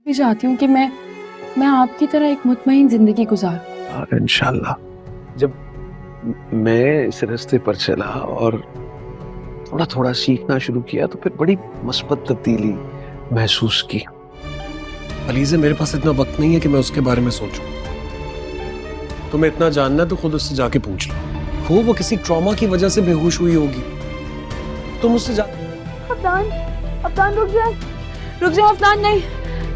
मैं चाहती हूँ कि मैं आपकी तरह एक मुतमईन जिंदगी गुजारूं। और इंशाल्लाह जब मैं इस रास्ते पर चला और थोड़ा थोड़ा सीखना शुरू किया तो फिर बड़ी मस्बत तब्दीली महसूस की। अलीज़े, मेरे पास इतना वक्त नहीं है कि मैं उसके बारे में सोचूं। तुम्हें इतना जानना है तो खुद उससे जाके पूछ लो। हो वो किसी ट्रॉमा की वजह से बेहोश हुई होगी। तुम उससे जा अफनान रुक जा अफनान, नहीं।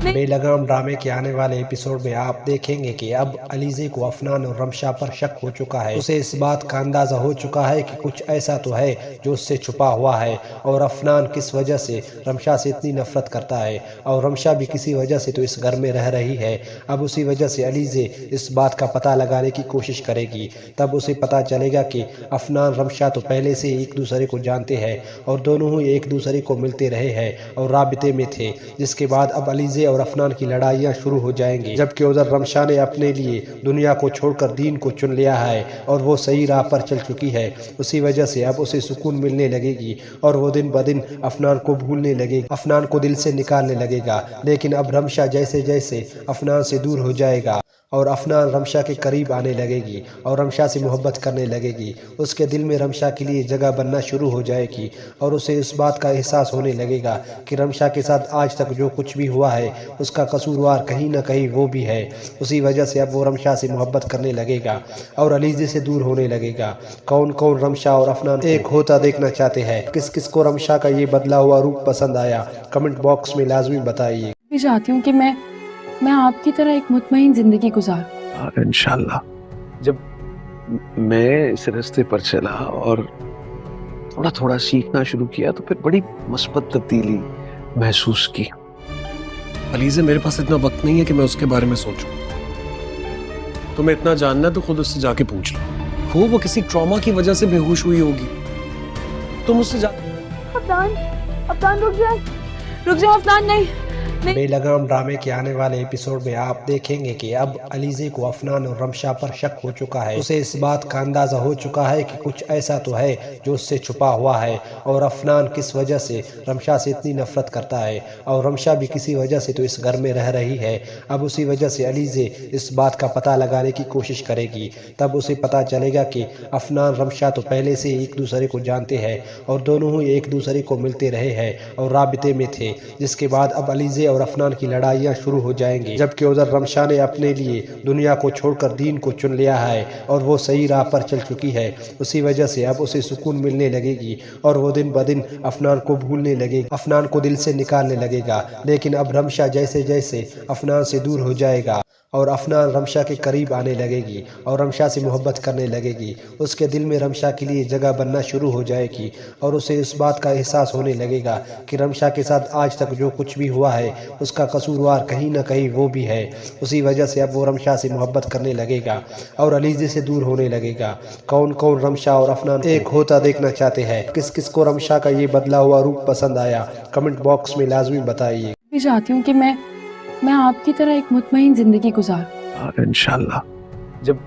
बेलगाम ड्रामे के आने वाले एपिसोड में आप देखेंगे कि अब अलीज़े को अफनान और रमशा पर शक हो चुका है। उसे इस बात का अंदाजा हो चुका है कि कुछ ऐसा तो है जो उससे छुपा हुआ है, और अफनान किस वजह से रमशा से इतनी नफरत करता है, और रमशा भी किसी वजह से तो इस घर में रह रही है। अब उसी वजह से अलीज़े इस बात का पता लगाने की कोशिश करेगी। तब उसे पता चलेगा कि अफनान रमशा तो पहले से एक दूसरे को जानते हैं और दोनों ही एक दूसरे को मिलते रहे हैं और राबिते में थे। जिसके बाद अब अलीज़े और अफनान की लड़ाइयाँ शुरू हो जाएंगी, जबकि उधर रमशा ने अपने लिए दुनिया को छोड़कर दीन को चुन लिया है और वो सही राह पर चल चुकी है। उसी वजह से अब उसे सुकून मिलने लगेगी और वो दिन ब दिन अफनान को भूलने लगेगी, अफनान को दिल से निकालने लगेगा। लेकिन अब रमशा जैसे जैसे अफनान से दूर हो जाएगा और अफनान रमशा के करीब आने लगेगी और रमशा से मोहब्बत करने लगेगी, उसके दिल में रमशा के लिए जगह बनना शुरू हो जाएगी और उसे इस बात का एहसास होने लगेगा कि रमशा के साथ आज तक जो कुछ भी हुआ है उसका कसूरवार कहीं ना कहीं वो भी है। उसी वजह से अब वो रमशा से मोहब्बत करने लगेगा और अलीज़े से दूर होने लगेगा। कौन कौन रमशा और अफनान एक होता देखना चाहते हैं? किस किस को रमशा का ये बदला हुआ रूप पसंद आया? कमेंट बॉक्स में लाजमी बताइए। मैं चाहती हूँ कि मैं आपकी तरह एक मुतमईन जिंदगी गुजारूं। और इंशाल्लाह जब मैं इस रास्ते पर चला और थोड़ा थोड़ा सीखना शुरू किया तो फिर बड़ी मस्बत तब्दीली महसूस की। अलीज़े, मेरे पास इतना वक्त नहीं है कि मैं उसके बारे में सोचूं। तुम्हें इतना जानना है तो खुद उससे जाके पूछ लो। हो वो किसी ट्रॉमा की वजह से बेहोश हुई होगी। तुम उससे जा अफनान रुक जा अफनान, नहीं। बेलगाम ड्रामे के आने वाले एपिसोड में आप देखेंगे कि अब अलीज़े को अफनान और रमशा पर शक हो चुका है। उसे इस बात का अंदाजा हो चुका है कि कुछ ऐसा तो है जो उससे छुपा हुआ है, और अफनान किस वजह से रमशा से इतनी नफरत करता है, और रमशा भी किसी वजह से तो इस घर में रह रही है। अब उसी वजह से अलीज़े इस बात का पता लगाने की कोशिश करेगी। तब उसे पता चलेगा कि अफनान रमशा तो पहले से एक दूसरे को जानते हैं और दोनों ही एक दूसरे को मिलते रहे हैं और राबिते में थे। जिसके बाद अब अलीज़े और अफनान की लड़ाइयाँ शुरू हो जाएंगी, जबकि उधर रमशा ने अपने लिए दुनिया को छोड़कर दीन को चुन लिया है और वो सही राह पर चल चुकी है। उसी वजह से अब उसे सुकून मिलने लगेगी और वो दिन ब दिन अफनान को भूलने लगेगी, अफनान को दिल से निकालने लगेगा। लेकिन अब रमशा जैसे जैसे अफनान से दूर हो जाएगा और रमशा से मोहब्बत करने लगेगा और अलीज़े से दूर हो जाएगा। और अफनान रमशा के करीब आने लगेगी और रमशा से मोहब्बत करने लगेगी, उसके दिल में रमशा के लिए जगह बनना शुरू हो जाएगी और उसे इस बात का एहसास होने लगेगा कि रमशा के साथ आज तक जो कुछ भी हुआ है उसका कसूरवार कहीं ना कहीं वो भी है। उसी वजह से अब वो रमशा से मोहब्बत करने लगेगा और अलीज़े से दूर होने लगेगा। कौन कौन रमशा और अफनान एक होता देखना चाहते हैं? किस किस को रमशा का ये बदला हुआ रूप पसंद आया? कमेंट बॉक्स में लाजमी बताइए। मैं चाहती हूँ कि मैं आपकी तरह एक मुतमईन जिंदगी गुजारूं। और इंशाल्लाह जब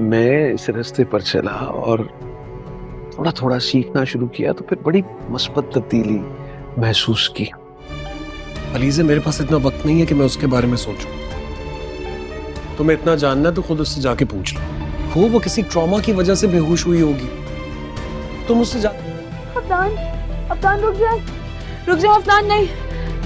मैं इस रास्ते पर चला और थोड़ा थोड़ा सीखना शुरू किया तो फिर बड़ी मस्बत तब्दीली महसूस की। अलीज़े, मेरे पास इतना वक्त नहीं है कि मैं उसके बारे में सोचूं। तुम्हें इतना जानना है तो खुद उससे जाके पूछ लो। हो वो किसी ट्रॉमा की वजह से बेहोश हुई होगी। तुम उससे जा अफनान रुक जा अफनान, नहीं।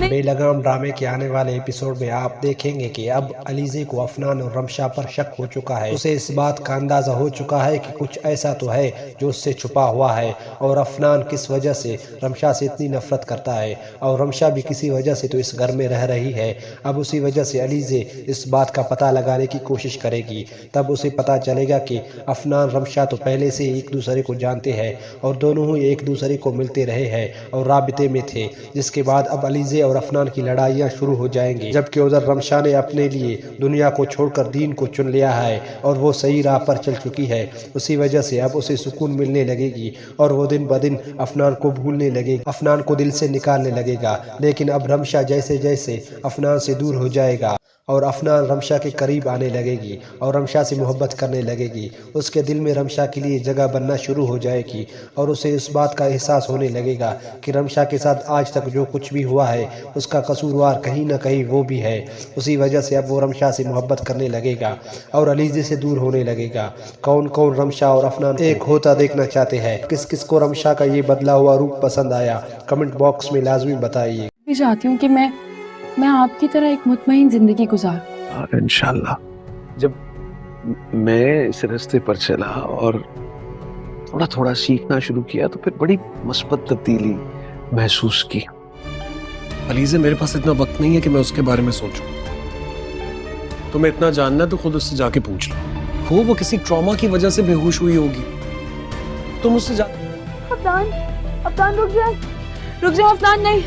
बेलगाम ड्रामे के आने वाले एपिसोड में आप देखेंगे कि अब अलीज़े को अफनान और रमशा पर शक हो चुका है। उसे इस बात का अंदाजा हो चुका है कि कुछ ऐसा तो है जो उससे छुपा हुआ है, और अफनान किस वजह से रमशा से इतनी नफरत करता है, और रमशा भी किसी वजह से तो इस घर में रह रही है। अब उसी वजह से अलीज़े इस बात का पता लगाने की कोशिश करेगी। तब उसे पता चलेगा कि अफनान रमशा तो पहले से एक दूसरे को जानते हैं और दोनों ही एक दूसरे को मिलते रहे हैं और राबिते में थे। जिसके बाद अब अलीज़े और अफनान की लड़ाइयाँ शुरू हो जाएंगी, जबकि उधर रमशा ने अपने लिए दुनिया को छोड़कर दीन को चुन लिया है और वो सही राह पर चल चुकी है। उसी वजह से अब उसे सुकून मिलने लगेगी और वो दिन ब दिन अफनान को भूलने लगेगी, अफनान को दिल से निकालने लगेगा। लेकिन अब रमशा जैसे जैसे अफनान से दूर हो जाएगा اور افنان رمشا کے قریب آنے لگے گی اور رمشا سے محبت کرنے لگے گی. اس کے دل میں رمشا کے لیے جگہ بننا شروع ہو جائے گی اور اسے اس بات کا احساس ہونے لگے گا کہ رمشا کے ساتھ آج تک جو کچھ بھی ہوا ہے اس کا قصوروار کہیں نہ کہیں وہ بھی ہے. اسی وجہ سے اب وہ رمشا سے محبت کرنے لگے گا اور علیزے سے دور ہونے لگے گا. کون کون رمشا اور افنان ایک ہوتا دیکھنا چاہتے ہیں؟ کس کس کو رمشا کا یہ بدلا ہوا روپ پسند آیا؟ کمنٹ باکس میں لازمی بتائیے. میں چاہتی ہوں کہ میں آپ کی طرح ایک مطمئن زندگی گزاروں. اور انشاءاللہ جب میں اس راستے پر چلا اور تھوڑا تھوڑا سیکھنا شروع کیا تو پھر بڑی مثبت تبدیلی محسوس کی. علیزے میرے پاس اتنا وقت نہیں ہے کہ میں اس کے بارے میں سوچوں. تمہیں اتنا جاننا ہے تو خود اس سے جا کے پوچھ لو. ہو وہ کسی ٹراما کی وجہ سے بے ہوش ہوئی ہوگی. تم اس سے جا افنان رک جاؤ افنان نہیں.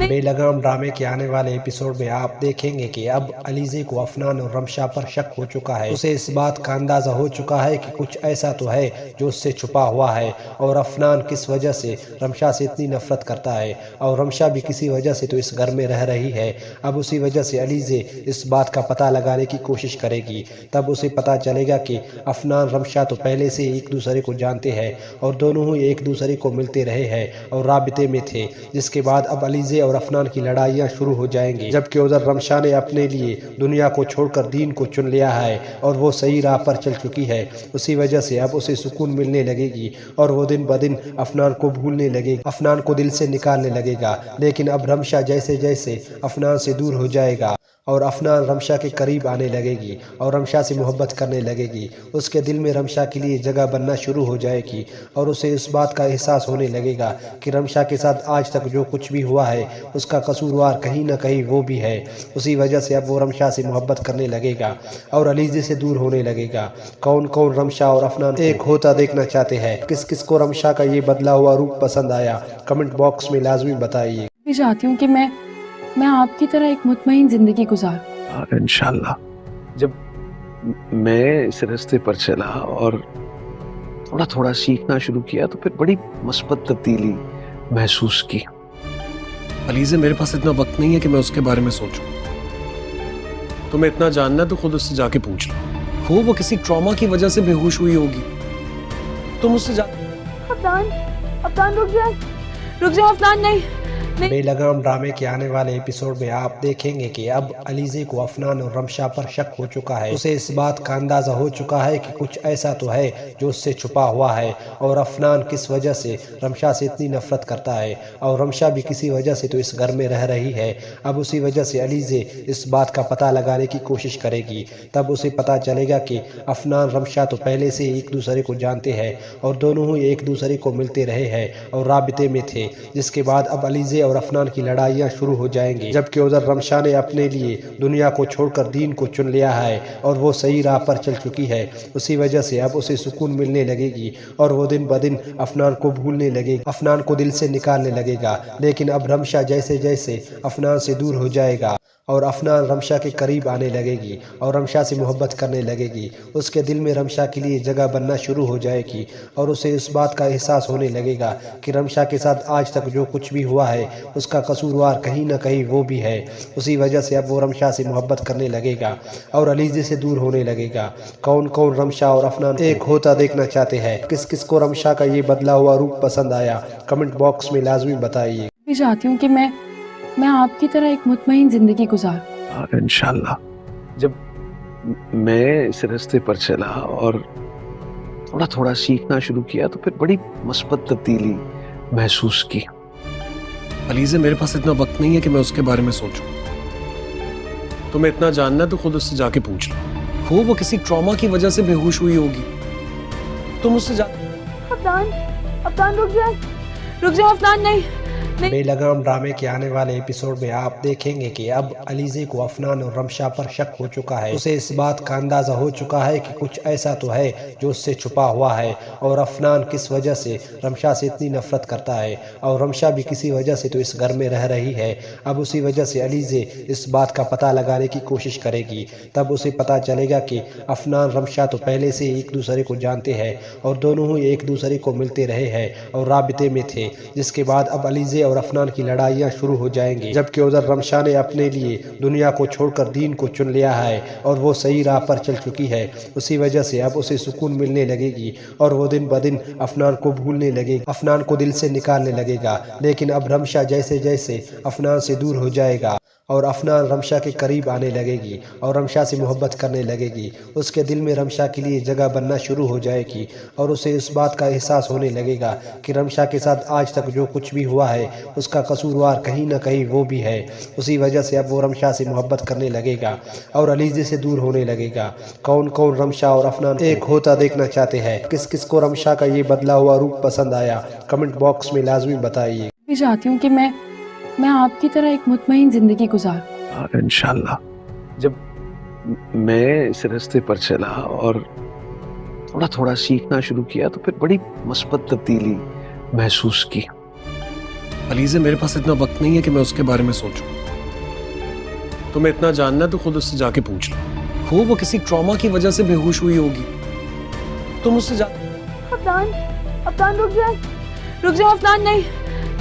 بے لگام ڈرامے کے آنے والے ایپیسوڈ میں آپ دیکھیں گے کہ اب علیزے کو افنان اور رمشا پر شک ہو چکا ہے. اسے اس بات کا اندازہ ہو چکا ہے کہ کچھ ایسا تو ہے جو اس سے چھپا ہوا ہے اور افنان کس وجہ سے رمشا سے اتنی نفرت کرتا ہے اور رمشا بھی کسی وجہ سے تو اس گھر میں رہ رہی ہے. اب اسی وجہ سے علیزے اس بات کا پتہ لگانے کی کوشش کرے گی. تب اسے پتہ چلے گا کہ افنان رمشا تو پہلے سے ایک دوسرے کو جانتے ہیں اور دونوں ہی ایک دوسرے کو ملتے رہے ہیں اور رابطے میں تھے. جس کے بعد اب علیزے اور افنان کی لڑائیاں شروع ہو جائیں گی. جبکہ ادھر رمشا نے اپنے لیے دنیا کو چھوڑ کر دین کو چن لیا ہے اور وہ صحیح راہ پر چل چکی ہے. اسی وجہ سے اب اسے سکون ملنے لگے گی اور وہ دن بدن افنان کو بھولنے لگے گا, افنان کو دل سے نکالنے لگے گا. لیکن اب رمشا جیسے جیسے افنان سے دور ہو جائے گا اور افنان رمشا کے قریب آنے لگے گی اور رمشا سے محبت کرنے لگے گی, اس کے دل میں رمشا کے لیے جگہ بننا شروع ہو جائے گی اور اسے اس بات کا احساس ہونے لگے گا کہ رمشا کے ساتھ آج تک جو کچھ بھی ہوا ہے اس کا قصوروار کہیں نہ کہیں وہ بھی ہے. اسی وجہ سے اب وہ رمشا سے محبت کرنے لگے گا اور علیزے سے دور ہونے لگے گا. کون کون رمشا اور افنان ایک ہوتا دیکھنا چاہتے ہیں؟ کس کس کو رمشا کا یہ بدلا ہوا روپ پسند آیا؟ کمنٹ باکس میں لازمی بتائیے. میں چاہتی ہوں کہ میں آپ کی طرح ایک مطمئن زندگی گزاروں. اور انشاءاللہ جب میں اس راستے پر چلا اور تھوڑا تھوڑا سیکھنا شروع کیا تو پھر بڑی مثبت تبدیلی محسوس کی. علیزے میرے پاس اتنا وقت نہیں ہے کہ میں اس کے بارے میں سوچوں. تمہیں اتنا جاننا ہے تو خود اس سے جا کے پوچھ لو. ہو وہ کسی ٹراما کی وجہ سے بے ہوش ہوئی ہوگی. تم اس سے جا افنان رک جاؤ افنان نہیں. بے لگام ڈرامے کے آنے والے ایپیسوڈ میں آپ دیکھیں گے کہ اب علیزے کو افنان اور رمشا پر شک ہو چکا ہے. اسے اس بات کا اندازہ ہو چکا ہے کہ کچھ ایسا تو ہے جو اس سے چھپا ہوا ہے اور افنان کس وجہ سے رمشا سے اتنی نفرت کرتا ہے اور رمشا بھی کسی وجہ سے تو اس گھر میں رہ رہی ہے. اب اسی وجہ سے علیزے اس بات کا پتہ لگانے کی کوشش کرے گی. تب اسے پتہ چلے گا کہ افنان رمشا تو پہلے سے ایک دوسرے کو جانتے ہیں اور دونوں ہی ایک دوسرے کو ملتے رہے ہیں اور رابطے میں تھے. جس کے بعد اب علیزے اور افنان کی لڑائیاں شروع ہو جائیں گی. جبکہ ادھر رمشا نے اپنے لیے دنیا کو چھوڑ کر دین کو چن لیا ہے اور وہ صحیح راہ پر چل چکی ہے. اسی وجہ سے اب اسے سکون ملنے لگے گی اور وہ دن بدن افنان کو بھولنے لگے گا, افنان کو دل سے نکالنے لگے گا. لیکن اب رمشا جیسے جیسے افنان سے دور ہو جائے گا اور افنان رمشا کے قریب آنے لگے گی اور رمشا سے محبت کرنے لگے گی, اس کے دل میں رمشا کے لیے جگہ بننا شروع ہو جائے گی اور اسے اس بات کا احساس ہونے لگے گا کہ رمشا کے ساتھ آج تک جو کچھ بھی ہوا ہے اس کا قصوروار کہیں نہ کہیں وہ بھی ہے. اسی وجہ سے اب وہ رمشا سے محبت کرنے لگے گا اور علیزے سے دور ہونے لگے گا. کون کون رمشا اور افنان ایک ہوتا دیکھنا چاہتے ہیں؟ کس کس کو رمشا کا یہ بدلا ہوا روپ پسند آیا؟ کمنٹ باکس میں لازمی بتائیے. میں چاہتی ہوں کہ میں آپ کی طرح ایک مطمئن زندگی گزاروں. اور انشاءاللہ جب میں اس راستے پر چلا اور تھوڑا تھوڑا سیکھنا شروع کیا تو پھر بڑی مثبت تبدیلی محسوس کی. علیزے میرے پاس اتنا وقت نہیں ہے کہ میں اس کے بارے میں سوچوں. تمہیں اتنا جاننا ہے تو خود اس سے جا کے پوچھ لو. ہو وہ کسی ٹراما کی وجہ سے بے ہوش ہوئی ہوگی. تم اس سے جا افنان رک جاؤ افنان نہیں. بے لگام ڈرامے کے آنے والے ایپیسوڈ میں آپ دیکھیں گے کہ اب علیزے کو افنان اور رمشا پر شک ہو چکا ہے. اسے اس بات کا اندازہ ہو چکا ہے کہ کچھ ایسا تو ہے جو اس سے چھپا ہوا ہے اور افنان کس وجہ سے رمشا سے اتنی نفرت کرتا ہے اور رمشا بھی کسی وجہ سے تو اس گھر میں رہ رہی ہے. اب اسی وجہ سے علیزے اس بات کا پتہ لگانے کی کوشش کرے گی. تب اسے پتہ چلے گا کہ افنان رمشا تو پہلے سے ایک دوسرے کو جانتے ہیں اور دونوں ہی ایک دوسرے کو ملتے رہے ہیں اور رابطے میں تھے. جس کے بعد اب علیزے और अफनान की लड़ाइयाँ शुरू हो जाएंगी, जबकि उधर रमशा ने अपने लिए दुनिया को छोड़कर दीन को चुन लिया है और वो सही राह पर चल चुकी है। उसी वजह से अब उसे सुकून मिलने लगेगी और वो दिन ब दिन अफनान को भूलने लगेगा, अफनान को दिल से निकालने लगेगा। लेकिन अब रमशा जैसे जैसे अफनान से दूर हो जाएगा और अफनान रमशा के करीब आने लगेगी और रमशा से मोहब्बत करने लगेगी, उसके दिल में रमशा के लिए जगह बनना शुरू हो जाएगी और उसे इस बात का एहसास होने लगेगा कि रमशा के साथ आज तक जो कुछ भी हुआ है उसका कसूरवार कहीं ना कहीं वो भी है। उसी वजह से अब वो रमशा से मोहब्बत करने लगेगा और अलीज़े से दूर होने लगेगा। कौन कौन रमशा और अफनान एक होता देखना चाहते हैं? किस किस को रमशा का ये बदला हुआ रूप पसंद आया? कमेंट बॉक्स में लाजमी बताइए। मैं चाहती हूँ कि मैं आपकी तरह एक मुतमईन जिंदगी गुजारूं। इंशाल्लाह। जब मैं इस रास्ते पर चला और थोड़ा थोड़ा सीखना शुरू किया तो फिर बड़ी मस्बत तब्दीली महसूस की। अलीज़े मेरे पास इतना वक्त नहीं है कि मैं उसके बारे में सोचूं। तुम्हें इतना जानना है तो खुद उससे जाके पूछ लो। हो वो किसी ट्रॉमा की वजह से बेहोश हुई होगी, तुम उससे जा। अफनान रुक जाओ अफनान, नहीं।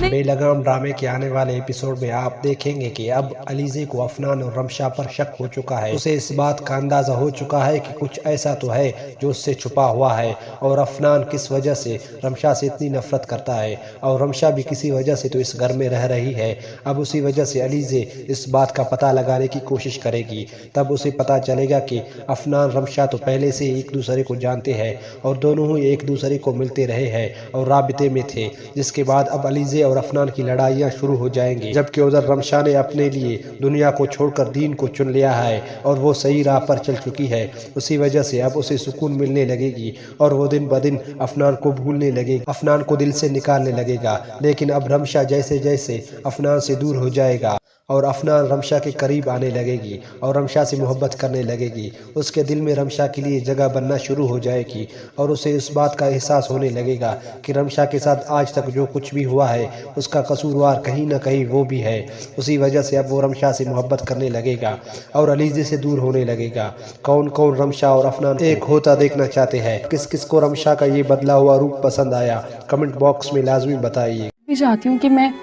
बेलगाम ड्रामे के आने वाले एपिसोड में आप देखेंगे कि अब अलीज़े को अफनान और रमशा पर शक हो चुका है। उसे इस बात का अंदाजा हो चुका है कि कुछ ऐसा तो है जो उससे छुपा हुआ है और अफनान किस वजह से रमशा से इतनी नफरत करता है और रमशा भी किसी वजह से तो इस घर में रह रही है। अब उसी वजह से अलीज़े इस बात का पता लगाने की कोशिश करेगी, तब उसे पता चलेगा कि अफनान रमशा तो पहले से एक दूसरे को जानते हैं और दोनों ही एक दूसरे को मिलते रहे हैं और राबिते में थे। जिसके बाद अब अलीज़े और अफनान की लड़ाइयाँ शुरू हो जाएंगी, जबकि उधर रमशा ने अपने लिए दुनिया को छोड़कर दीन को चुन लिया है और वो सही राह पर चल चुकी है। उसी वजह से अब उसे सुकून मिलने लगेगी और वो दिन ब दिन अफनान को भूलने लगेगी, अफनान को दिल से निकालने लगेगा। लेकिन अब रमशा जैसे जैसे अफनान से दूर हो जाएगा और अफनान रमशा के करीब आने लगेगी और रमशा से मोहब्बत करने लगेगी, उसके दिल में रमशा के लिए जगह बनना शुरू हो जाएगी और उसे इस बात का एहसास होने लगेगा कि रमशा के साथ आज तक जो कुछ भी हुआ है उसका कसूरवार कहीं ना कहीं वो भी है। उसी वजह से अब वो रमशा से मोहब्बत करने लगेगा और अलीज़े से दूर होने लगेगा। कौन कौन रमशा और अफनान एक होता देखना चाहते हैं? किस किस को रमशा का ये बदला हुआ रूप पसंद आया? कमेंट बॉक्स में लाजमी बताइए। मैं चाहती हूँ कि मैं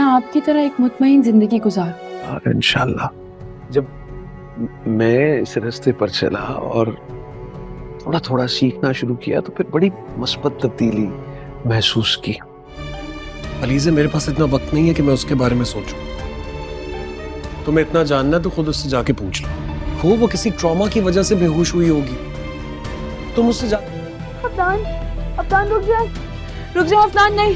आपकी तरह एक मुतमईन जिंदगी गुजारूं। इंशाल्लाह। जब मैं इस रास्ते पर चला और थोड़ा थोड़ा सीखना शुरू किया तो फिर बड़ी मस्बत तब्दीली महसूस की। अलीज़े मेरे पास इतना वक्त नहीं है कि मैं उसके बारे में सोचूं। तुम्हें इतना जानना है तो खुद उससे जाके पूछ लो। हो वो किसी ट्रॉमा की वजह से बेहोश हुई होगी, तुम उससे जा। अफनान रुक जाओ अफनान, नहीं।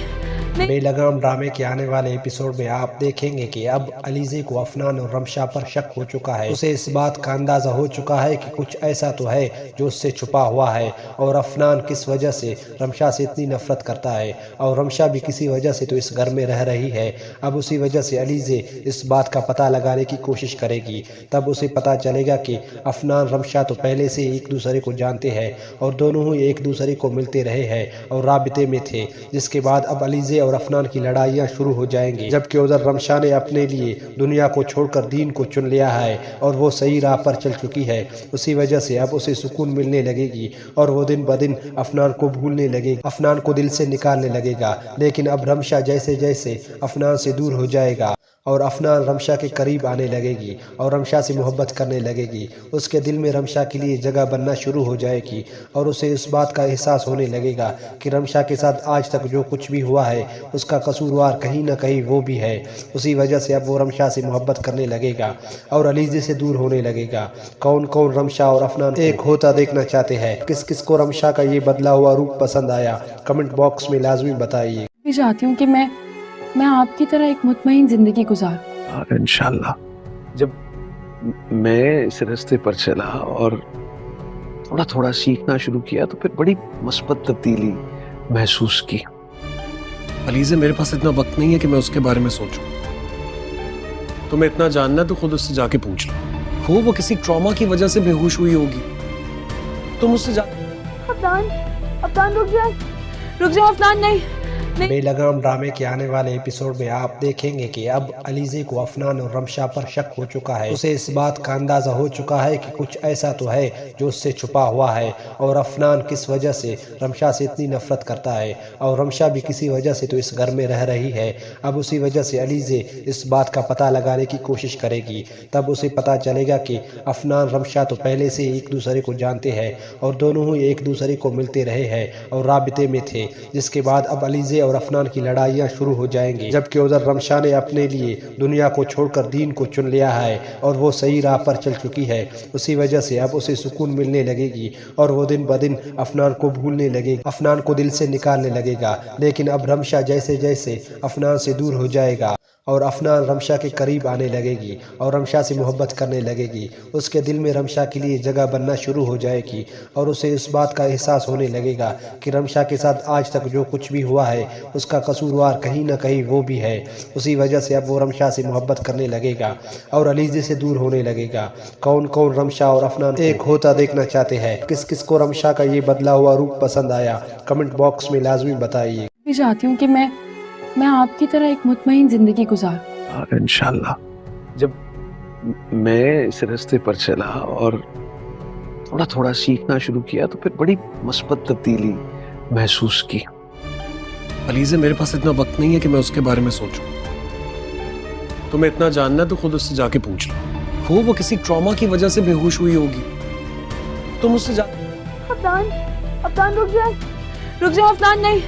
बेलगाम ड्रामे के आने वाले एपिसोड में आप देखेंगे कि अब अलीज़े को अफनान और रमशा पर शक हो चुका है। उसे इस बात का अंदाजा हो चुका है कि कुछ ऐसा तो है जो उससे छुपा हुआ है और अफनान किस वजह से रमशा से इतनी नफरत करता है और रमशा भी किसी वजह से तो इस घर में रह रही है। अब उसी वजह से अलीज़े इस बात का पता लगाने की कोशिश करेगी, तब उसे पता चलेगा कि अफनान रमशा तो पहले से एक दूसरे को जानते हैं और दोनों ही एक दूसरे को मिलते रहे हैं और राबिते में थे। जिसके बाद अब अलीज़े और अफनान की लड़ाइयाँ शुरू हो जाएंगी, जबकि उधर रमशा ने अपने लिए दुनिया को छोड़कर दीन को चुन लिया है और वो सही राह पर चल चुकी है। उसी वजह से अब उसे सुकून मिलने लगेगी और वो दिन ब दिन अफनान को भूलने लगेगी, अफनान को दिल से निकालने लगेगा। लेकिन अब रमशा जैसे जैसे अफनान से दूर हो जाएगा और अफनान रमशा के करीब आने लगेगी और रमशा से मोहब्बत करने लगेगी, उसके दिल में रमशा के लिए जगह बनना शुरू हो जाएगी और उसे इस बात का एहसास होने लगेगा कि रमशा के साथ आज तक जो कुछ भी हुआ है उसका कसूरवार कहीं ना कहीं वो भी है। उसी वजह से अब वो रमशा से मोहब्बत करने लगेगा और अलीज़े से दूर होने लगेगा। कौन कौन रमशा और अफनान एक होता देखना चाहते हैं? किस किस को रमशा का ये बदला हुआ रूप पसंद आया? कमेंट बॉक्स में लाजमी बताइए। मैं चाहती हूँ कि मैं आपकी तरह एक मुतमईन जिंदगी गुजारूं। इंशाल्लाह। जब मैं इस रास्ते पर चला और थोड़ा थोड़ा सीखना शुरू किया तो फिर बड़ी मस्बत तब्दीली महसूस की। अलीज़े मेरे पास इतना वक्त नहीं है कि मैं उसके बारे में सोचूं। तुम्हें इतना जानना है तो खुद उससे जाके पूछ लो। हो वो किसी ट्रॉमा की वजह से बेहोश हुई होगी, तुम उससे जा। अफनान रुक जाओ अफनान, नहीं। बेलगाम ड्रामे के आने वाले एपिसोड में आप देखेंगे कि अब अलीज़े को अफनान और रमशा पर शक हो चुका है। उसे इस बात का अंदाजा हो चुका है कि कुछ ऐसा तो है जो उससे छुपा हुआ है और अफनान किस वजह से रमशा से इतनी नफरत करता है और रमशा भी किसी वजह से तो इस घर में रह रही है। अब उसी वजह से अलीज़े इस बात का पता लगाने की कोशिश करेगी। तब उसे पता चलेगा कि अफनान रमशा तो पहले से एक दूसरे को जानते हैं और दोनों ही एक दूसरे को मिलते रहे हैं और राबिते में थे। जिसके बाद अब अलीज़े और अफनान की लड़ाइयाँ शुरू हो जाएंगी, जबकि उधर रमशा ने अपने लिए दुनिया को छोड़कर दीन को चुन लिया है और वो सही राह पर चल चुकी है। उसी वजह से अब उसे सुकून मिलने लगेगी और वो दिन ब दिन अफनान को भूलने लगेगी, अफनान को दिल से निकालने लगेगा। लेकिन अब रमशा जैसे जैसे अफनान से दूर हो जाएगा और अफनान रमशा के करीब आने लगेगी और रमशा से मोहब्बत करने लगेगी, उसके दिल में रमशा के लिए जगह बनना शुरू हो जाएगी और उसे इस बात का एहसास होने लगेगा कि रमशा के साथ आज तक जो कुछ भी हुआ है उसका कसूरवार कहीं ना कहीं वो भी है। उसी वजह से अब वो रमशा से मोहब्बत करने लगेगा और अलीज़े से दूर होने लगेगा। कौन कौन रमशा और अफनान एक होता देखना चाहते हैं? किस किस को रमशा का ये बदला हुआ रूप पसंद आया? कमेंट बॉक्स में लाजमी बताइए। मैं चाहती हूँ कि मैं आपकी तरह एक मुतमईन जिंदगी गुजार। और इंशाल्लाह जब मैं इस रास्ते पर चला और थोड़ा थोड़ा सीखना शुरू किया तो फिर बड़ी मस्बत तब्दीली महसूस की। अलीज़े मेरे पास इतना वक्त नहीं है कि मैं उसके बारे में सोचूं। तुम्हें इतना जानना है तो खुद उससे जाके पूछ लो। हो वो किसी ट्रॉमा की वजह से बेहोश हुई होगी। तुम उससे जा अफनान रुक जाओ अफनान, नहीं।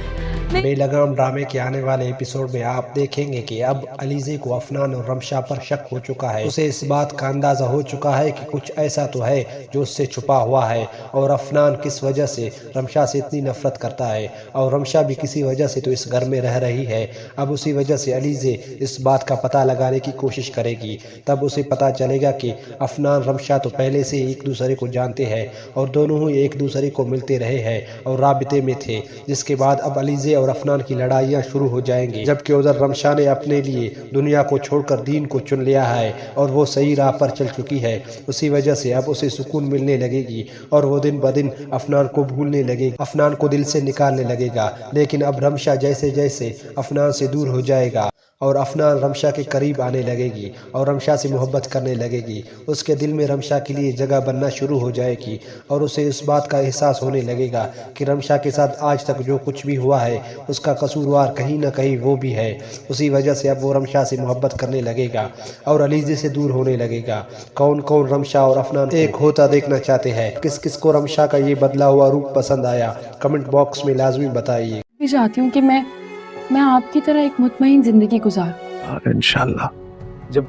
बेलगाम ड्रामे के आने वाले एपिसोड में आप देखेंगे कि अब अलीज़े को अफनान और रमशा पर शक हो चुका है। उसे इस बात का अंदाजा हो चुका है कि कुछ ऐसा तो है जो उससे छुपा हुआ है और अफनान किस वजह से रमशा से इतनी नफरत करता है और रमशा भी किसी वजह से तो इस घर में रह रही है। अब उसी वजह से अलीज़े इस बात का पता लगाने की कोशिश करेगी। तब उसे पता चलेगा कि अफनान रमशा तो पहले से एक दूसरे को जानते हैं और दोनों ही एक दूसरे को मिलते रहे हैं और राबिते में थे। जिसके बाद अब अलीज़े और अफनान की लड़ाइयाँ शुरू हो जाएंगी, जबकि उधर रमशा ने अपने लिए दुनिया को छोड़कर दीन को चुन लिया है और वो सही राह पर चल चुकी है। उसी वजह से अब उसे सुकून मिलने लगेगी और वो दिन ब दिन अफनान को भूलने लगेगी, अफनान को दिल से निकालने लगेगा। लेकिन अब रमशा जैसे जैसे अफनान से दूर हो जाएगा और अफनान रमशा के करीब आने लगेगी और रमशा से मोहब्बत करने लगेगी, उसके दिल में रमशा के लिए जगह बनना शुरू हो जाएगी और उसे इस बात का एहसास होने लगेगा कि रमशा के साथ आज तक जो कुछ भी हुआ है उसका कसूरवार कहीं ना कहीं वो भी है। उसी वजह से अब वो रमशा से मोहब्बत करने लगेगा और अलीज़े से दूर होने लगेगा। कौन कौन रमशा और अफनान एक होता देखना चाहते हैं? किस किस को रमशा का ये बदला हुआ रूप पसंद आया? कमेंट बॉक्स में लाजमी बताइए। मैं चाहती हूँ कि मैं आपकी तरह एक मुतमईन जिंदगी गुजार। और इंशाल्लाह जब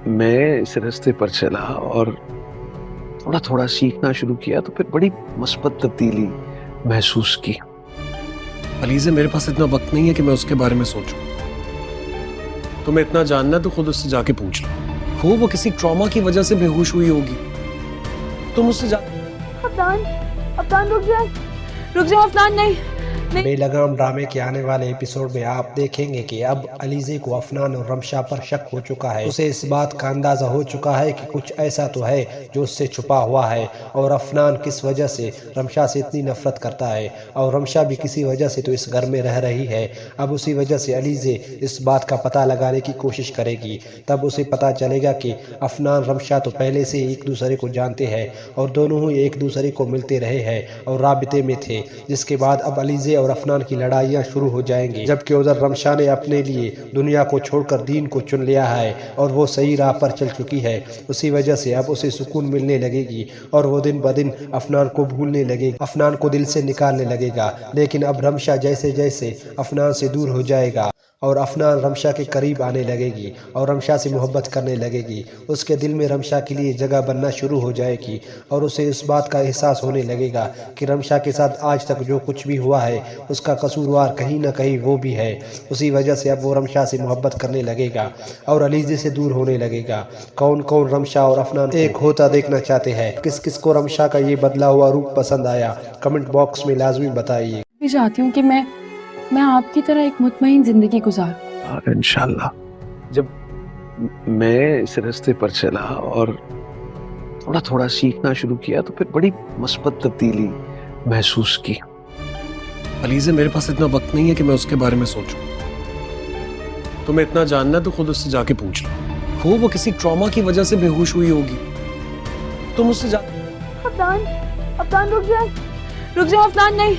मैं इस रास्ते पर चला और थोड़ा थोड़ा सीखना शुरू किया तो फिर बड़ी मस्बत तब्दीली महसूस की। अलीज़े मेरे पास इतना वक्त नहीं है कि मैं उसके बारे में सोचूं। तुम्हें इतना जानना है तो खुद उससे जाके पूछ लो। हो वो किसी ट्रॉमा की वजह से बेहोश हुई होगी। तुम उससे जा अफनान रुक जाओ अफनान, नहीं। बेलगाम ड्रामे के आने वाले एपिसोड में आप देखेंगे कि अब अलीज़े को अफनान और रमशा पर शक हो चुका है। उसे इस बात का अंदाजा हो चुका है कि कुछ ऐसा तो है जो उससे छुपा हुआ है और अफनान किस वजह से रमशा से इतनी नफरत करता है और रमशा भी किसी वजह से तो इस घर में रह रही है। अब उसी वजह से अलीज़े इस बात का पता लगाने की कोशिश करेगी। तब उसे पता चलेगा कि अफनान रमशा तो पहले से एक दूसरे को जानते हैं और दोनों ही एक दूसरे को मिलते रहे हैं और राबिते में थे। जिसके बाद अब अलीज़े और अफनान की लड़ाइयाँ शुरू हो जाएंगी, जबकि उधर रमशा ने अपने लिए दुनिया को छोड़कर दीन को चुन लिया है और वो सही राह पर चल चुकी है। उसी वजह से अब उसे सुकून मिलने लगेगी और वो दिन ब दिन अफनान को भूलने लगेगी, अफनान को दिल से निकालने लगेगा। लेकिन अब रमशा जैसे जैसे अफनान से दूर हो जाएगा और अफनान रमशा के करीब आने लगेगी और रमशा से मोहब्बत करने लगेगी, उसके दिल में रमशा के लिए जगह बनना शुरू हो जाएगी और उसे इस बात का एहसास होने लगेगा कि रमशा के साथ आज तक जो कुछ भी हुआ है उसका कसूरवार कहीं ना कहीं वो भी है। उसी वजह से अब वो रमशा से मोहब्बत करने लगेगा और अलीज़े से दूर होने लगेगा। कौन कौन रमशा और अफनान एक होता देखना चाहते हैं? किस किस को रमशा का ये बदला हुआ रूप पसंद आया? कमेंट बॉक्स में लाजमी बताइए। मैं चाहती हूँ कि मैं आपकी तरह एक मुतमईन जिंदगी गुजार। और इंशाल्लाह जब मैं इस रास्ते पर चला और थोड़ा थोड़ा सीखना शुरू किया तो फिर बड़ी मस्बत तब्दीली महसूस की। अलीज़े मेरे पास इतना वक्त नहीं है कि मैं उसके बारे में सोचूं। तुम्हें इतना जानना है तो खुद उससे जाके पूछ लो। हो वो किसी ट्रॉमा की वजह से बेहोश हुई होगी। तुम उससे जा अफनान, अफनान रुक जाओ अफनान, नहीं।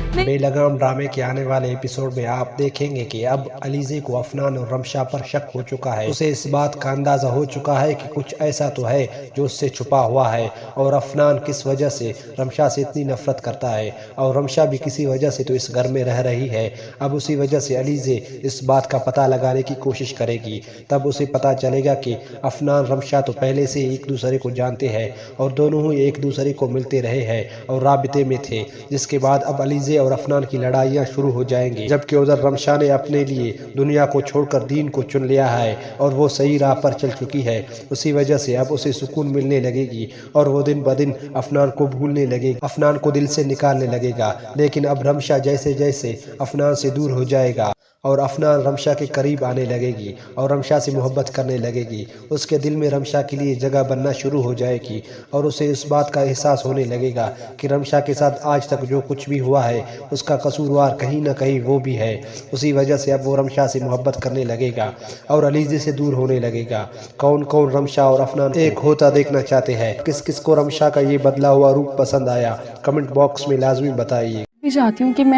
बेलगाम ड्रामे के आने वाले एपिसोड में आप देखेंगे कि अब अलीज़े को अफनान और रमशा पर शक हो चुका है। उसे इस बात का अंदाजा हो चुका है कि कुछ ऐसा तो है जो उससे छुपा हुआ है, और अफनान किस वजह से रमशा से इतनी नफरत करता है, और रमशा भी किसी वजह से तो इस घर में रह रही है। अब उसी वजह से अलीज़े इस बात का पता लगाने की कोशिश करेगी। तब उसे पता चलेगा कि अफनान रमशा तो पहले से एक दूसरे को जानते हैं और दोनों ही एक दूसरे को मिलते रहे हैं और राबिते में थे। जिसके बाद अब अलीज़े और अफनान की लड़ाइयाँ शुरू हो जाएंगी, जबकि उधर रमशा ने अपने लिए दुनिया को छोड़कर दीन को चुन लिया है और वो सही राह पर चल चुकी है। उसी वजह से अब उसे सुकून मिलने लगेगी और वो दिन ब दिन अफनान को भूलने लगेगा, अफनान को दिल से निकालने लगेगा। लेकिन अब रमशा जैसे जैसे अफनान से दूर हो जाएगा और अफनान रमशा के करीब आने लगेगी और रमशा से मोहब्बत करने लगेगी, उसके दिल में रमशा के लिए जगह बनना शुरू हो जाएगी और उसे इस बात का एहसास होने लगेगा कि रमशा के साथ आज तक जो कुछ भी हुआ है उसका कसूरवार कहीं ना कहीं वो भी है। उसी वजह से अब वो रमशा से मोहब्बत करने लगेगा और अलीज़े से दूर होने लगेगा। कौन कौन रमशा और अफनान एक होता देखना चाहते हैं? किस किस को रमशा का ये बदला हुआ रूप पसंद आया? कमेंट बॉक्स में लाजमी बताइए। मैं चाहती हूँ कि मैं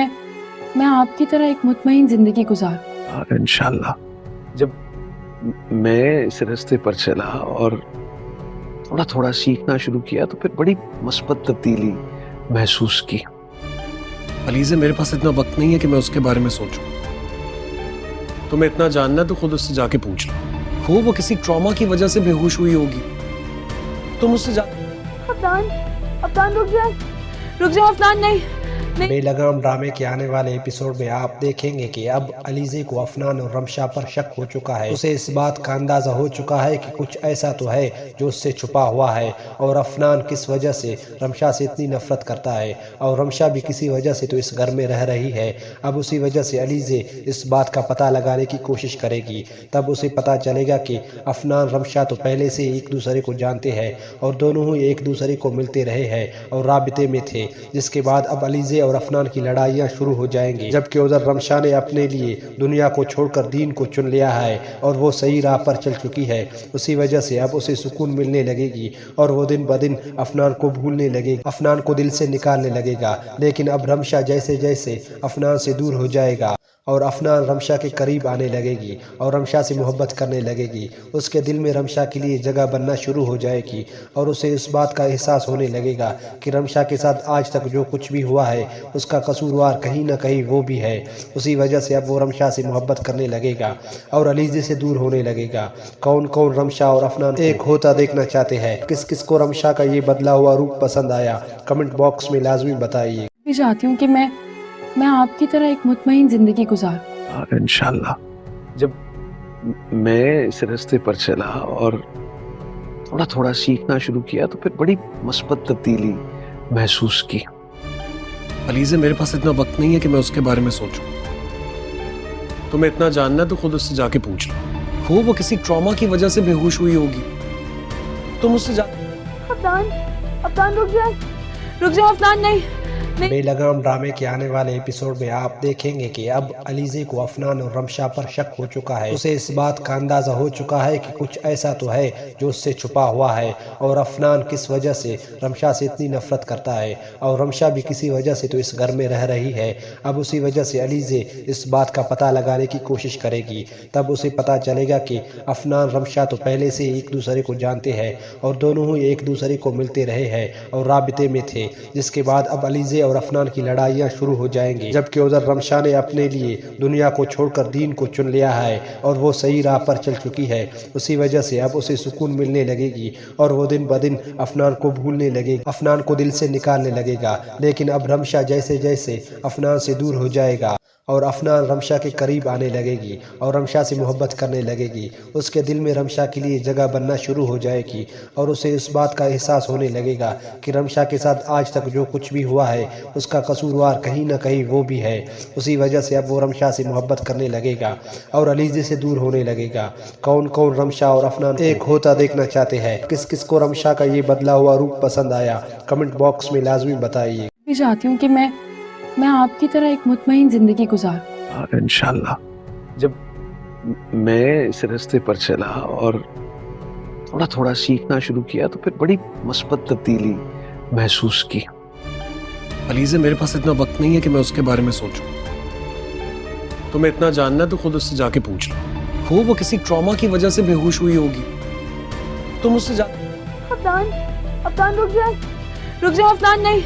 आपकी तरह एक मुतमईन जिंदगी गुजार। और इंशाल्लाह जब मैं इस रास्ते पर चला और थोड़ा थोड़ा सीखना शुरू किया तो फिर बड़ी मस्बत तब्दीली महसूस की। अलीज़े मेरे पास इतना वक्त नहीं है कि मैं उसके बारे में सोचूं। तुम्हें इतना जानना है तो खुद उससे जाके पूछ लो। हो वो किसी ट्रॉमा की वजह से बेहोश हुई होगी। तुम उससे जा अफनान, अफनान रुक जाओ अफनान, नहीं। बेलगाम ड्रामे के आने वाले एपिसोड में आप देखेंगे कि अब अलीज़े को अफनान और रमशा पर शक हो चुका है। उसे इस बात का अंदाजा हो चुका है कि कुछ ऐसा तो है जो उससे छुपा हुआ है, और अफनान किस वजह से रमशा से इतनी नफरत करता है, और रमशा भी किसी वजह से तो इस घर में रह रही है। अब उसी वजह से अलीज़े इस बात का पता लगाने की कोशिश करेगी। तब उसे पता चलेगा कि अफनान रमशा तो पहले से एक दूसरे को जानते हैं और दोनों ही एक दूसरे को मिलते रहे हैं और राबिते में थे। जिसके बाद अब अलीज़े और अफनान की लड़ाइयाँ शुरू हो जाएंगी, जबकि उधर रमशा ने अपने लिए दुनिया को छोड़कर दीन को चुन लिया है और वो सही राह पर चल चुकी है। उसी वजह से अब उसे सुकून मिलने लगेगी और वो दिन ब दिन अफनान को भूलने लगेगा, अफनान को दिल से निकालने लगेगा। लेकिन अब रमशा जैसे जैसे अफनान से दूर हो जाएगा और अफनान रमशा के करीब आने लगेगी और रमशा से मोहब्बत करने लगेगी, उसके दिल में रमशा के लिए जगह बनना शुरू हो जाएगी और उसे इस बात का एहसास होने लगेगा कि रमशा के साथ आज तक जो कुछ भी हुआ है उसका कसूरवार कहीं ना कहीं वो भी है। उसी वजह से अब वो रमशा से मोहब्बत करने लगेगा और अलीज़े से दूर होने लगेगा। कौन कौन रमशा और अफनान एक होता देखना चाहते हैं? किस किस को रमशा का ये बदला हुआ रूप पसंद आया? कमेंट बॉक्स में लाजमी बताइए। मैं चाहती हूँ कि मैं आपकी तरह एक मुतमईन जिंदगी गुजार। और इंशाल्लाह जब मैं इस रास्ते पर चला और थोड़ा थोड़ा सीखना शुरू किया तो फिर बड़ी मस्बत तब्दीली महसूस की। अलीज़े मेरे पास इतना वक्त नहीं है कि मैं उसके बारे में सोचूं। तुम्हें इतना जानना है तो खुद उससे जाके पूछ लो। हो वो किसी ट्रॉमा की वजह से बेहोश हुई होगी। तुम उससे जा अफनान, अफनान रुक जाओ अफनान, नहीं। बेलगाम ड्रामे के आने वाले एपिसोड में आप देखेंगे कि अब अलीज़े को अफनान और रमशा पर शक हो चुका है। उसे इस बात का अंदाजा हो चुका है कि कुछ ऐसा तो है जो उससे छुपा हुआ है, और अफनान किस वजह से रमशा से इतनी नफरत करता है, और रमशा भी किसी वजह से तो इस घर में रह रही है। अब उसी वजह से अलीज़े इस बात का पता लगाने की कोशिश करेगी। तब उसे पता चलेगा कि अफनान रमशा तो पहले से एक दूसरे को जानते हैं और दोनों ही एक दूसरे को मिलते रहे हैं और राबिते में थे। जिसके बाद अब अलीज़े और अफनान की लड़ाइयाँ शुरू हो जाएंगी, जबकि उधर रमशा ने अपने लिए दुनिया को छोड़कर दीन को चुन लिया है और वो सही राह पर चल चुकी है। उसी वजह से अब उसे सुकून मिलने लगेगी और वो दिन ब दिन अफनान को भूलने लगेगा, अफनान को दिल से निकालने लगेगा। लेकिन अब रमशा जैसे जैसे अफनान से दूर हो जाएगा और अफनान रमशा के करीब आने लगेगी और रमशा से मोहब्बत करने लगेगी, उसके दिल में रमशा के लिए जगह बनना शुरू हो जाएगी और उसे इस बात का एहसास होने लगेगा कि रमशा के साथ आज तक जो कुछ भी हुआ है उसका कसूरवार कहीं ना कहीं वो भी है। उसी वजह से अब वो रमशा से मोहब्बत करने लगेगा और अलीज़े से दूर होने लगेगा। कौन कौन रमशा और अफनान एक होता देखना चाहते हैं? किस किस को रमशा का ये बदला हुआ रूप पसंद आया? कमेंट बॉक्स में लाजमी बताइए। मैं चाहती हूँ कि मैं आपकी तरह एक मुतमईन जिंदगी गुजारूं। और इंशाल्लाह जब मैं इस रास्ते पर चला और थोड़ा थोड़ा सीखना शुरू किया तो फिर बड़ी मस्बत तब्दीली महसूस की। अलीज़े मेरे पास इतना वक्त नहीं है कि मैं उसके बारे में सोचूं। तुम्हें इतना जानना है तो खुद उससे जाके पूछ लो। हो वो किसी ट्रॉमा की वजह से बेहोश हुई होगी। तुम उससे जा अफनान रुक जाओ अफनान, नहीं।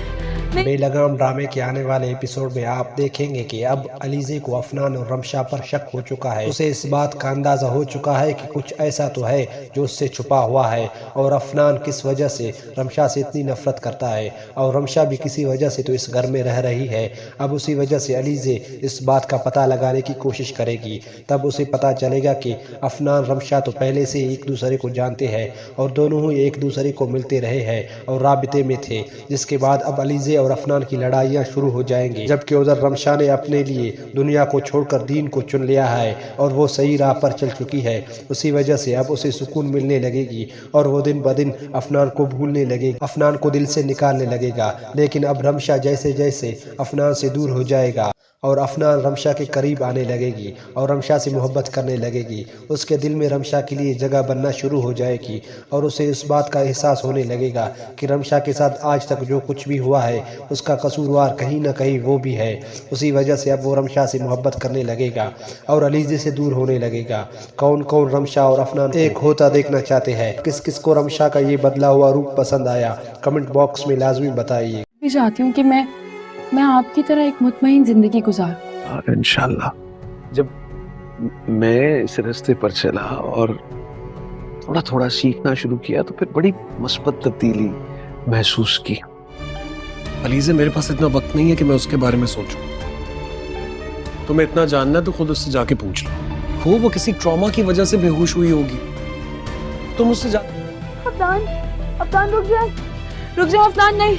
बेलगाम ड्रामे के आने वाले एपिसोड में आप देखेंगे कि अब अलीज़े को अफनान और रमशा पर शक हो चुका है। उसे इस बात का अंदाजा हो चुका है कि कुछ ऐसा तो है जो उससे छुपा हुआ है, और अफनान किस वजह से रमशा से इतनी नफरत करता है, और रमशा भी किसी वजह से तो इस घर में रह रही है। अब उसी वजह से अलीज़े इस बात का पता लगाने की कोशिश करेगी। तब उसे पता चलेगा कि अफनान रमशा तो पहले से एक दूसरे को जानते हैं और दोनों ही एक दूसरे को मिलते रहे हैं और राबिते में थे। जिसके बाद अब अलीज़े और अफनान की लड़ाइयाँ शुरू हो जाएंगी, जबकि उधर रमशा ने अपने लिए दुनिया को छोड़कर दीन को चुन लिया है और वो सही राह पर चल चुकी है। उसी वजह से अब उसे सुकून मिलने लगेगी और वो दिन ब दिन अफनान को भूलने लगेगा, अफनान को दिल से निकालने लगेगा। लेकिन अब रमशा जैसे जैसे अफनान से दूर हो जाएगा और अफनान रमशा के करीब आने लगेगी और रमशा से मोहब्बत करने लगेगी, उसके दिल में रमशा के लिए जगह बनना शुरू हो जाएगी और उसे इस बात का एहसास होने लगेगा कि रमशा के साथ आज तक जो कुछ भी हुआ है उसका कसूरवार कहीं ना कहीं वो भी है। उसी वजह से अब वो रमशा से मोहब्बत करने लगेगा और अलीज़े से दूर होने लगेगा। कौन कौन रमशा और अफनान एक होता देखना चाहते हैं? किस किस को रमशा का ये बदला हुआ रूप पसंद आया? कमेंट बॉक्स में लाजमी बताइए। मैं चाहती हूँ कि मैं आपकी तरह एक मुतमईन जिंदगी गुजारूं। और इंशाल्लाह जब मैं इस रास्ते पर चला और थोड़ा थोड़ा सीखना शुरू किया तो फिर बड़ी मस्बत तब्दीली महसूस की। अलीज़े मेरे पास इतना वक्त नहीं है कि मैं उसके बारे में सोचूं। तुम्हें इतना जानना है तो खुद उससे जाके पूछ लो। हो वो किसी ट्रॉमा की वजह से बेहोश हुई होगी। तुम उससे जा अफनान रुक जाओ अफनान, नहीं।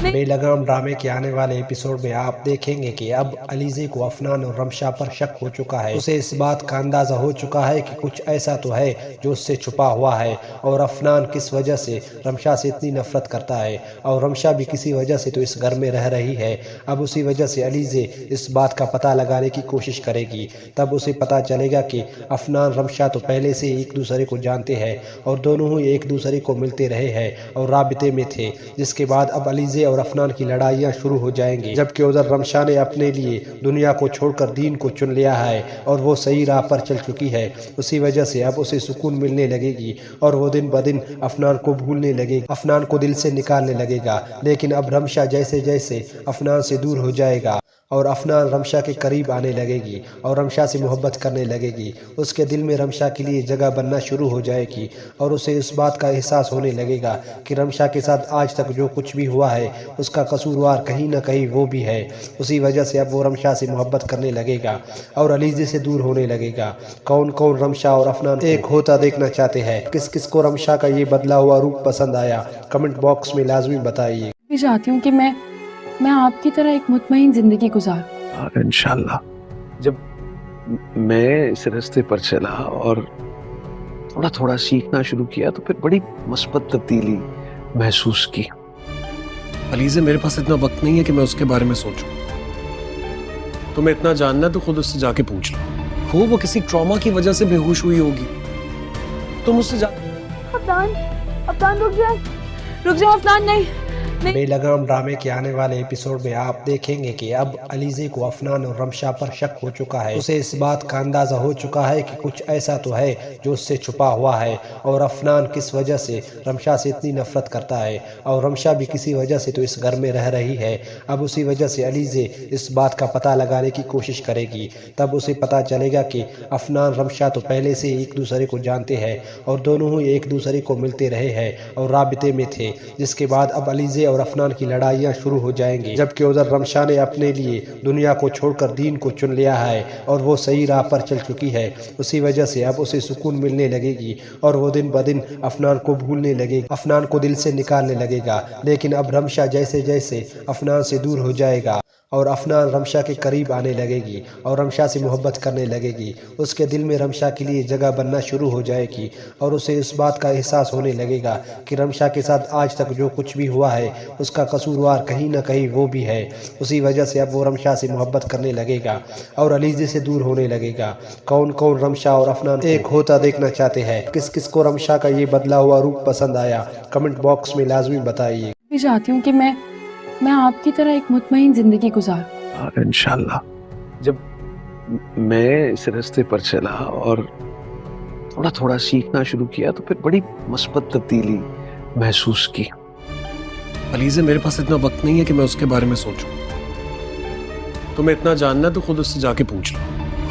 बेलगाम ड्रामे के आने वाले एपिसोड में आप देखेंगे कि अब अलीज़े को अफनान और रमशा पर शक हो चुका है। उसे इस बात का अंदाजा हो चुका है कि कुछ ऐसा तो है जो उससे छुपा हुआ है, और अफनान किस वजह से रमशा से इतनी नफरत करता है और रमशा भी किसी वजह से तो इस घर में रह रही है। अब उसी वजह से अलीज़े इस बात का पता लगाने की कोशिश करेगी। तब उसे पता चलेगा कि अफनान रमशा तो पहले से एक दूसरे को जानते हैं और दोनों ही एक दूसरे को मिलते रहे हैं और राबिते में थे। जिसके बाद अब अलीज़े और अफनान की लड़ाइयाँ शुरू हो जाएंगी, जबकि उधर रमशा ने अपने लिए दुनिया को छोड़कर दीन को चुन लिया है और वो सही राह पर चल चुकी है। उसी वजह से अब उसे सुकून मिलने लगेगी और वो दिन ब दिन अफनान को भूलने लगेगा, अफनान को दिल से निकालने लगेगा। लेकिन अब रमशा जैसे जैसे अफनान से दूर हो जाएगा और अफनान रमशा के करीब आने लगेगी और रमशा से मोहब्बत करने लगेगी, उसके दिल में रमशा के लिए जगह बनना शुरू हो जाएगी और उसे इस बात का एहसास होने लगेगा कि रमशा के साथ आज तक जो कुछ भी हुआ है उसका कसूरवार कहीं ना कहीं वो भी है। उसी वजह से अब वो रमशा से मोहब्बत करने लगेगा और अलीज़े से दूर होने लगेगा। कौन कौन रमशा और अफनान एक होता देखना चाहते हैं? किस किस को रमशा का ये बदला हुआ रूप पसंद आया? कमेंट बॉक्स में लाजमी बताइए। मैं चाहती हूँ कि मैं आपकी तरह एक मुतमईन जिंदगी गुजारूं। और इंशाल्लाह जब मैं इस रास्ते पर चला और थोड़ा थोड़ा सीखना शुरू किया तो फिर बड़ी मस्बत तब्दीली महसूस की। अलीज़े मेरे पास इतना वक्त नहीं है कि मैं उसके बारे में सोचूं। तुम्हें इतना जानना है तो खुद उससे जाके पूछ लो। हो वो किसी ट्रॉमा की वजह से बेहोश हुई होगी। तुम उससे जा अफनान रुक जाओ अफनान, नहीं। बेलगाम ड्रामे के आने वाले एपिसोड में आप देखेंगे कि अब अलीज़े को अफनान और रमशा पर शक हो चुका है। उसे इस बात का अंदाजा हो चुका है कि कुछ ऐसा तो है जो उससे छुपा हुआ है, और अफनान किस वजह से रमशा से इतनी नफरत करता है और रमशा भी किसी वजह से तो इस घर में रह रही है। अब उसी वजह से अलीज़े इस बात का पता लगाने की कोशिश करेगी। तब उसे पता चलेगा कि अफनान रमशा तो पहले से एक दूसरे को जानते हैं और दोनों ही एक दूसरे को मिलते रहे हैं और राबिते में थे। जिसके बाद अब अलीज़े और अफनान की लड़ाइयाँ शुरू हो जाएंगी, जबकि उधर रमशा ने अपने लिए दुनिया को छोड़कर दीन को चुन लिया है और वो सही राह पर चल चुकी है। उसी वजह से अब उसे सुकून मिलने लगेगी और वो दिन ब दिन अफनान को भूलने लगेगा, अफनान को दिल से निकालने लगेगा। लेकिन अब रमशा जैसे जैसे अफनान से दूर हो जाएगा اور افنان رمشا کے قریب آنے لگے گی اور رمشا سے محبت کرنے لگے گی. اس کے دل میں رمشا کے لیے جگہ بننا شروع ہو جائے گی اور اسے اس بات کا احساس ہونے لگے گا کہ رمشا کے ساتھ آج تک جو کچھ بھی ہوا ہے اس کا قصوروار کہیں نہ کہیں وہ بھی ہے. اسی وجہ سے اب وہ رمشا سے محبت کرنے لگے گا اور علیزے سے دور ہونے لگے گا. کون کون رمشا اور افنان ایک ہوتا دیکھنا چاہتے ہیں؟ کس کس کو رمشا کا یہ بدلا ہوا روپ پسند آیا؟ کمنٹ باکس میں لازمی بتائیے. میں چاہتی ہوں کہ میں آپ کی طرح ایک مطمئن زندگی گزاروں. انشاءاللہ. جب میں اس راستے پر چلا اور تھوڑا تھوڑا سیکھنا شروع کیا تو پھر بڑی مثبت تبدیلی محسوس کی. علیزے میرے پاس اتنا وقت نہیں ہے کہ میں اس کے بارے میں سوچوں. تمہیں اتنا جاننا ہے تو خود اس سے جا کے پوچھ لو.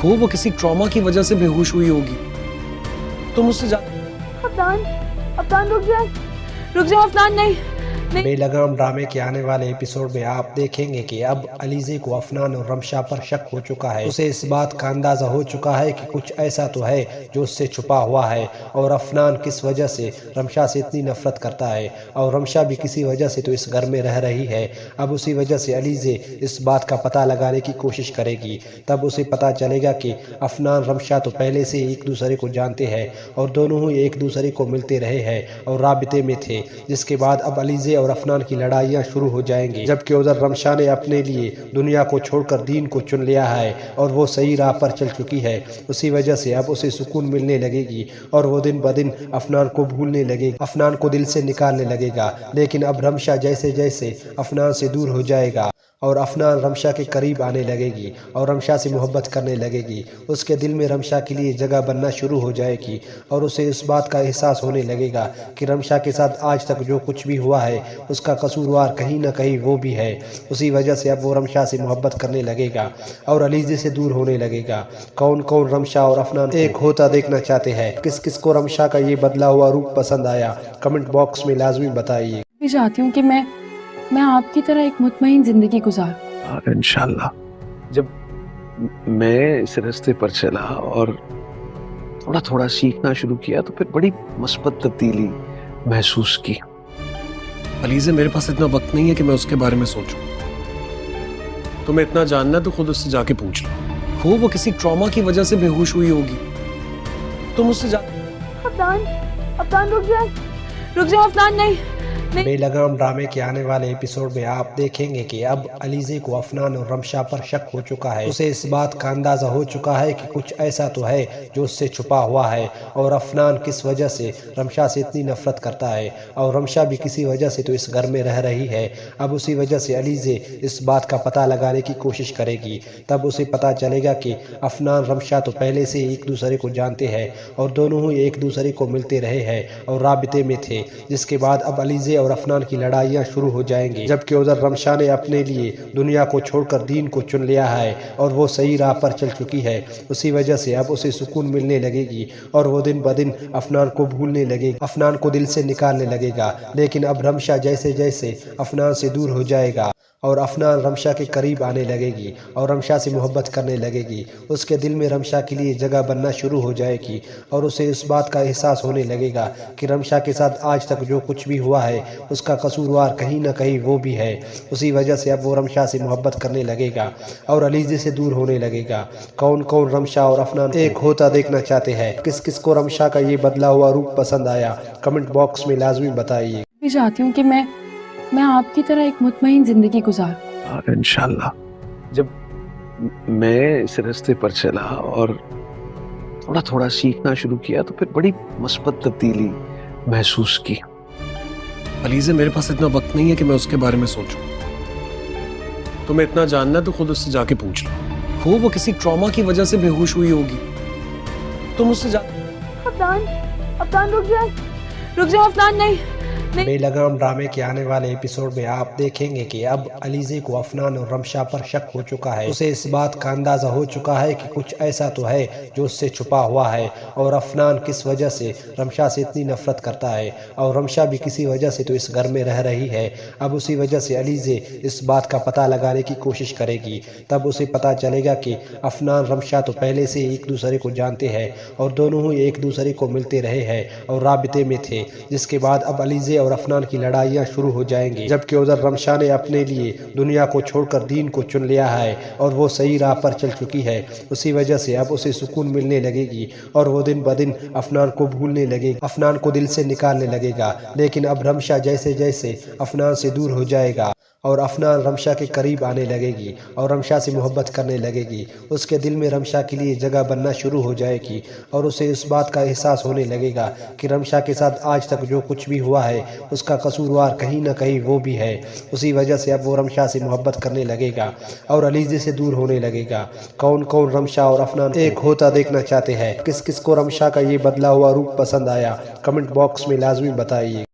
خوب وہ کسی ٹراما کی وجہ سے بے ہوش ہوئی ہوگی. تم اس سے جا افنان رک جاؤ افنان. نہیں بے لگام ڈرامے کے آنے والے ایپیسوڈ میں آپ دیکھیں گے کہ اب علیزے کو افنان اور رمشا پر شک ہو چکا ہے. اسے اس بات کا اندازہ ہو چکا ہے کہ کچھ ایسا تو ہے جو اس سے چھپا ہوا ہے اور افنان کس وجہ سے رمشا سے اتنی نفرت کرتا ہے اور رمشا بھی کسی وجہ سے تو اس گھر میں رہ رہی ہے. اب اسی وجہ سے علیزے اس بات کا پتہ لگانے کی کوشش کرے گی. تب اسے پتہ چلے گا کہ افنان رمشا تو پہلے سے ایک دوسرے کو جانتے ہیں اور دونوں ہی ایک دوسرے کو ملتے رہے ہیں اور رابطے میں تھے. جس کے بعد اب علیزے اور افنان کی لڑائیاں شروع ہو جائیں گی. جبکہ ادھر رمشا نے اپنے لیے دنیا کو چھوڑ کر دین کو چن لیا ہے اور وہ صحیح راہ پر چل چکی ہے. اسی وجہ سے اب اسے سکون ملنے لگے گی اور وہ دن بدن افنان کو بھولنے لگے گا, افنان کو دل سے نکالنے لگے گا. لیکن اب رمشا جیسے جیسے افنان سے دور ہو جائے گا اور افنان رمشا کے قریب آنے لگے گی اور رمشا سے محبت کرنے لگے گی, اس کے دل میں رمشا کے لیے جگہ بننا شروع ہو جائے گی اور اسے اس بات کا احساس ہونے لگے گا کہ رمشا کے ساتھ آج تک جو کچھ بھی ہوا ہے اس کا قصوروار کہیں نہ کہیں وہ بھی ہے. اسی وجہ سے اب وہ رمشا سے محبت کرنے لگے گا اور علیزے سے دور ہونے لگے گا. کون کون رمشا اور افنان ایک ہوتا دیکھنا چاہتے ہیں؟ کس کس کو رمشا کا یہ بدلا ہوا روپ پسند آیا؟ کمنٹ باکس میں لازمی بتائیے. میں چاہتی ہوں کہ میں آپ کی طرح ایک مطمئن زندگی گزاروں. انشاءاللہ. جب میں اس راستے پر چلا اور تھوڑا تھوڑا سیکھنا شروع کیا تو پھر بڑی مثبت تبدیلی محسوس کی. علیزے میرے پاس اتنا وقت نہیں ہے کہ میں اس کے بارے میں سوچوں. تمہیں اتنا جاننا ہے تو خود اس سے جا کے پوچھ لو. خوب وہ کسی ٹراما کی وجہ سے بے ہوش ہوئی ہوگی. تم اس سے جا افنان رک جاؤ افنان. نہیں بے لگام ڈرامے کے آنے والے ایپیسوڈ میں آپ دیکھیں گے کہ اب علیزے کو افنان اور رمشا پر شک ہو چکا ہے. اسے اس بات کا اندازہ ہو چکا ہے کہ کچھ ایسا تو ہے جو اس سے چھپا ہوا ہے اور افنان کس وجہ سے رمشا سے اتنی نفرت کرتا ہے اور رمشا بھی کسی وجہ سے تو اس گھر میں رہ رہی ہے. اب اسی وجہ سے علیزے اس بات کا پتہ لگانے کی کوشش کرے گی. تب اسے پتہ چلے گا کہ افنان رمشا تو پہلے سے ایک دوسرے کو جانتے ہیں اور دونوں ہی ایک دوسرے کو ملتے رہے ہیں اور رابطے میں تھے. جس کے بعد اب علیزے اور افنان کی لڑائیاں شروع ہو جائیں گی. جبکہ ادھر رمشا نے اپنے لیے دنیا کو چھوڑ کر دین کو چن لیا ہے اور وہ صحیح راہ پر چل چکی ہے. اسی وجہ سے اب اسے سکون ملنے لگے گی اور وہ دن بدن افنان کو بھولنے لگے گی, افنان کو دل سے نکالنے لگے گا. لیکن اب رمشا جیسے جیسے افنان سے دور ہو جائے گا اور افنان رمشا کے قریب آنے لگے گی اور رمشا سے محبت کرنے لگے گی, اس کے دل میں رمشا کے لیے جگہ بننا شروع ہو جائے گی اور اسے اس بات کا احساس ہونے لگے گا کہ رمشا کے ساتھ آج تک جو کچھ بھی ہوا ہے اس کا قصوروار کہیں نہ کہیں وہ بھی ہے. اسی وجہ سے اب وہ رمشا سے محبت کرنے لگے گا اور علیزے سے دور ہونے لگے گا. کون کون رمشا اور افنان ایک ہوتا دیکھنا چاہتے ہیں؟ کس کس کو رمشا کا یہ بدلا ہوا روپ پسند آیا؟ کمنٹ باکس میں لازمی بتائیے. میں چاہتی ہوں کہ میں آپ کی طرح ایک مطمئن زندگی گزاروں. انشاءاللہ. جب میں اس راستے پر چلا اور تھوڑا تھوڑا سیکھنا شروع کیا تو پھر بڑی مثبت تبدیلی محسوس کی. علیزے میرے پاس اتنا وقت نہیں ہے کہ میں اس کے بارے میں سوچوں. تمہیں اتنا جاننا ہے تو خود اس سے جا کے پوچھ لو. خوب وہ کسی ٹراما کی وجہ سے بے ہوش ہوئی ہوگی. تم اس سے جا افنان رک جاؤ افنان. نہیں بے لگام ڈرامے کے آنے والے ایپیسوڈ میں آپ دیکھیں گے کہ اب علیزے کو افنان اور رمشا پر شک ہو چکا ہے. اسے اس بات کا اندازہ ہو چکا ہے کہ کچھ ایسا تو ہے جو اس سے چھپا ہوا ہے اور افنان کس وجہ سے رمشا سے اتنی نفرت کرتا ہے اور رمشا بھی کسی وجہ سے تو اس گھر میں رہ رہی ہے. اب اسی وجہ سے علیزے اس بات کا پتہ لگانے کی کوشش کرے گی. تب اسے پتہ چلے گا کہ افنان رمشا تو پہلے سے ایک دوسرے کو جانتے ہیں اور دونوں ہی ایک دوسرے کو ملتے رہے ہیں اور رابطے میں تھے. جس کے بعد اب علیزے اور افنان کی لڑائیاں شروع ہو جائیں گی، جبکہ ادھر رمشا نے اپنے لیے دنیا کو چھوڑ کر دین کو چن لیا ہے اور وہ صحیح راہ پر چل چکی ہے۔ اسی وجہ سے اب اسے سکون ملنے لگے گی اور وہ دن بدن افنان کو بھولنے لگے گا، افنان کو دل سے نکالنے لگے گا۔ لیکن اب رمشا جیسے جیسے افنان سے دور ہو جائے گا اور افنان رمشا کے قریب آنے لگے گی اور رمشا سے محبت کرنے لگے گی، اس کے دل میں رمشا کے لیے جگہ بننا شروع ہو جائے گی اور اسے اس بات کا احساس ہونے لگے گا کہ رمشا کے ساتھ آج تک جو کچھ بھی ہوا ہے اس کا قصوروار کہیں نہ کہیں وہ بھی ہے۔ اسی وجہ سے اب وہ رمشا سے محبت کرنے لگے گا اور علیزے سے دور ہونے لگے گا۔ کون کون رمشا اور افنان ایک ہوتا دیکھنا چاہتے ہیں؟ کس کس کو رمشا کا یہ بدلا ہوا روپ پسند آیا؟ کمنٹ باکس میں لازمی بتائیے۔